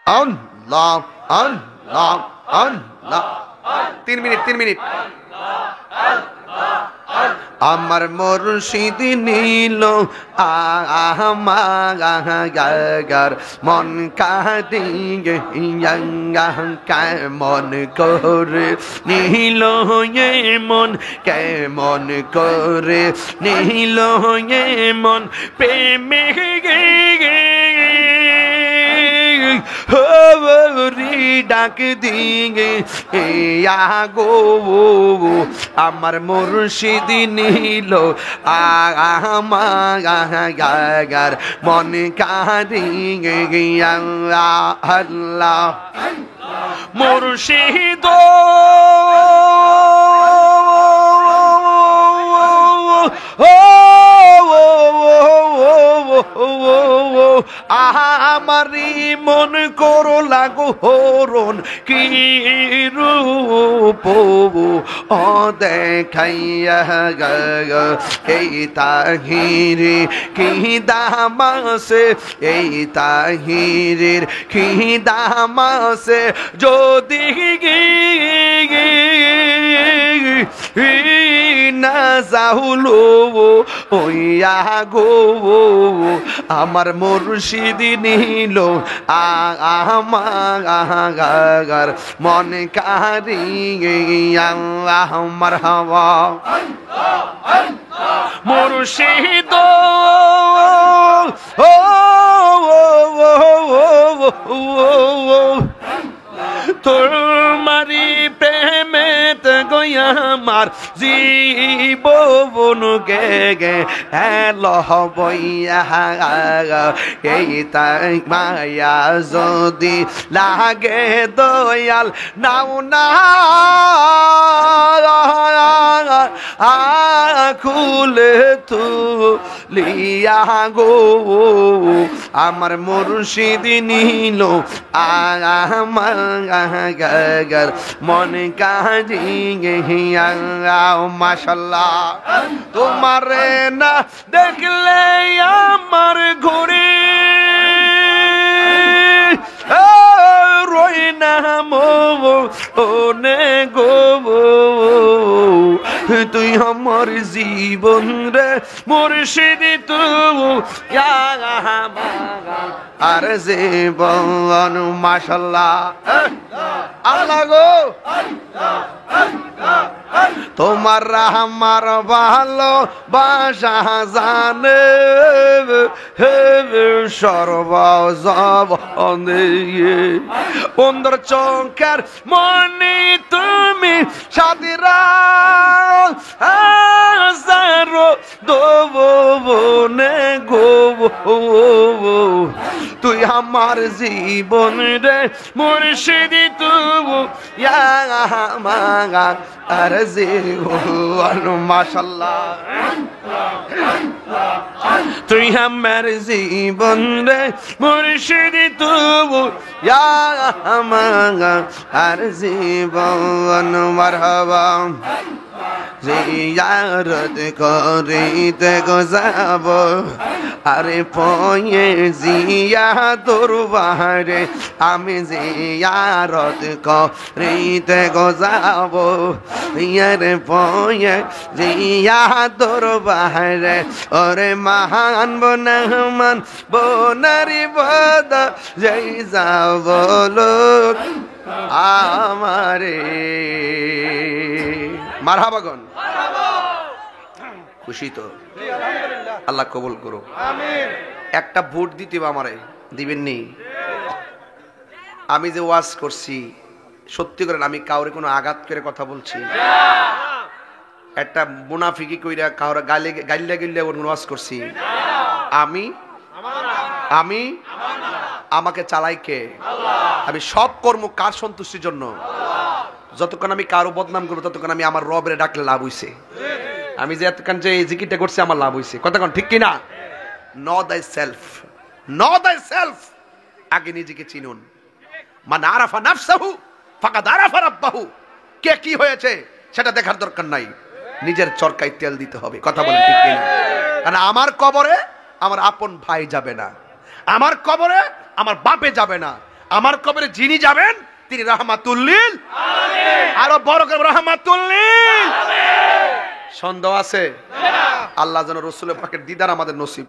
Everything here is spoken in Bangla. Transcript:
আল্লাহ আল্লাহ আল্লাহ 3 মিনিট 3 মিনিট আমার মুর্শিদ নীল আমার মন কাঁদিয়ে কেমন করে নীল মন কেমন করে নীল মন প্রেমে হরি ডাক দিয়ে গো আমার মুর্শিদ নীল আমার মন কাঁদিয়ে আল্লাহ মুর্শিদ আমারি মন করো লাগো হরণ কি রূপ ও দেখাইয়া এই তাহিরে কি দামাসে এই তাহিরের কি দামাসে যদি না যাহুলো ওইয়া গো আমার মুর্শিদ নীল আমার মন কারিয়া মারহাবা মুর্শিদ তোমারি প্রেমেতে গয়া আমার জীবন গে গে লহ বইয়া এই তাই মায়া যদি লাগে দয়াল নাও না খুলে তু লিয়া গো আমার মুর্শিদ নীল আমার মন কাঁদিয়ে মাশাআল্লাহ তোমারে না দেখলে আমার ঘুরে রই না মনে গো তুই আমার জীবন রে মুর্শিদ তুই আর জীবন মাশাআল্লাহ আল্লাহ গো তোমার আমার ভালো বাসা জানে সর্বজবনে বন্ধুর চোখের মনে তুমি সাদিরা দোবনে গো তুই আমার জীবন রে মুর্শিদ তুই আর জীবন মাশাআল্লাহ তুই আমার জীবন রে মুর্শিদ তুই আর জীবন মারহাবা জিয়ারত করিতে গো যাব আরে পয়ে জিয়া দরবারে আমি জিয়ারত করিতে গো যাব ইয়ারে পয়ে জিয়া দরবারে ওরে মহান বনমান বনারি বদ জয় যাব লোক আমারে মারহাবা গন খুশি তো আল্লাহ কবুল করো আমিন একটা ভোট দিতে আমারে দিবেন নি আমি যে ওয়াজ করছি সত্যি করে আমি কাউরে কোনো আঘাত করে কথা বলছি একটা মুনাফিকি কইরা কাউরে গাইল্লা ওয়াজ করছি আমি আমি আমাকে চালাই কে আমি সব কর্ম কার সন্তুষ্টির জন্য যতক্ষণ আমি কারো বদনাম করবো ততক্ষণ আমি আমার রবের ডাকলে লাভ হইছে আমি যে এতক্ষণ যে জিকিরটা করছি আমার লাভ হইছে কতক্ষণ ঠিক কিনা নো দাই সেলফ আগে নিজেকে চিনুন মান আরাফা নাফসাহু ফাকাদ আরাফা রাব্বাহু কে কি হয়েছে সেটা দেখার দরকার নাই নিজের চরকায় তেল দিতে হবে কথা বলেন ঠিক কিনা কারণ আমার কবরে আমার আপন ভাই যাবে না আমার কবরে আমার বাপে যাবে না আমার কবরে যিনি যাবেন তিনি রাহমাতুল লিল আলামিন, আরো বড় করে রাহমাতুল লিল। সন্দেহ আছে? আল্লাহ যেন রাসূল পাকের দিদার আমাদের নসিব